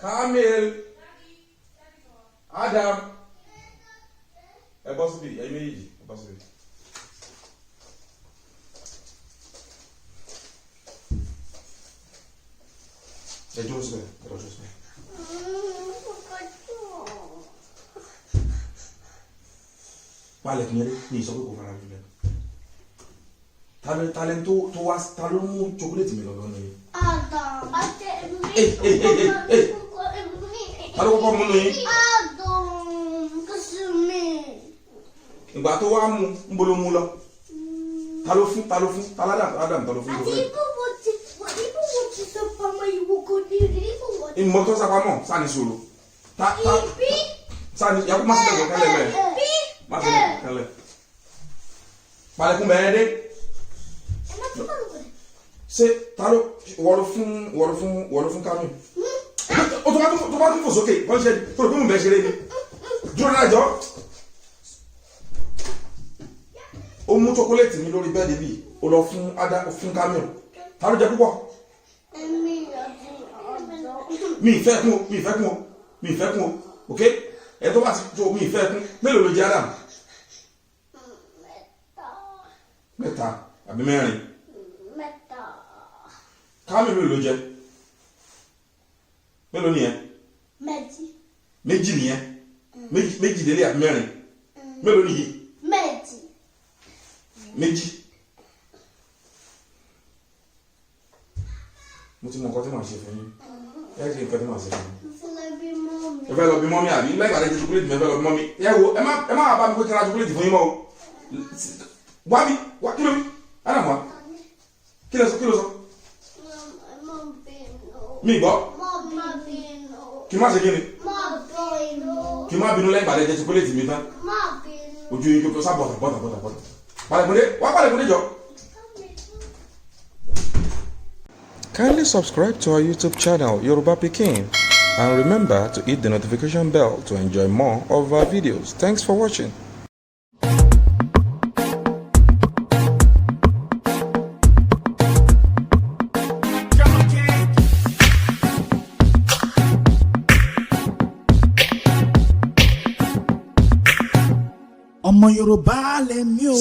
Camille. Adam. Ẹ bọ́ síbí, ẹ̀yin méjì, ẹ bọ́ síbí. Ẹ dúró síbẹ̀, ẹ dúró síbẹ̀. Wálé kìíní ní ìsọ̀kò kò fara jùlẹ̀. Talent tó wá ta ló mú chocolate mi lọ́dọ̀ ni. Adam. Ta ló kọ́kọ́ mú ní? Ìgbà tó wá mú ń bolo mú lọ. Ta ló fún Adam ta ló fún chocolate. Ìmọ̀ tó sápamọ́ sáni sòrò. Sáni yàgò má sílẹ̀ kọ́ kẹ́lẹ́ bẹ́ẹ̀. Má sílẹ̀ kọ́ kẹ́lẹ̀. Palẹ̀kùn bẹ̀rẹ̀ dé. Ṣé ta ló wọ́n fún Kami? O tó bá tún fò sókè wọ́n ṣe tó lè fún mi bẹ́ẹ̀ ṣeré ni. Dúró náà jọ. O mú chocolate mi lórí bẹ́ẹ̀dì bíi o lọ fún Kami. Ta ló jẹ púpọ̀? Mi ìfẹ́ kún o, ok? Ẹ tó bá ti tó mi ìfẹ́ kún, mélòó ló jẹ Adam? Mẹ́ta àbí mẹ́rin? Kami mélòó ló jẹ? Mélòó nìyẹn? Méjì nìyẹn? Méjì délé àbí mẹ́rin? Mélòó nìyí? Méjì. Mo ti mọ nǹkan tí màá ṣe fún yín. Ẹ ṣe nǹkan tí màá ṣe fún yín. Ẹ fẹ́ lọ bí mọ́mí àbí lẹ́gbàá lẹ́jọ́ chocolate mi ẹ fẹ́ lọ bí mọ́mí. Ẹ wo ẹ má bá mi pé kí n ra chocolate fún yín mọ́ o. Wá kí ló wí? Adam wá. Kí ló sọ? Mi gbọ́. Kí n má ṣe kí ni? Kí n má bínú lẹ́gbàá lẹ́jọ́ chocolate mi tán. Ojú yín kí o sá bọ̀tà. Palẹ̀kùndé jọ. Kindly subscribe to our YouTube channel, Yoruba Pikin, and remember to hit the notification bell to enjoy more of our videos. Thanks for watching. Ọmọ Yorùbá lèmi o.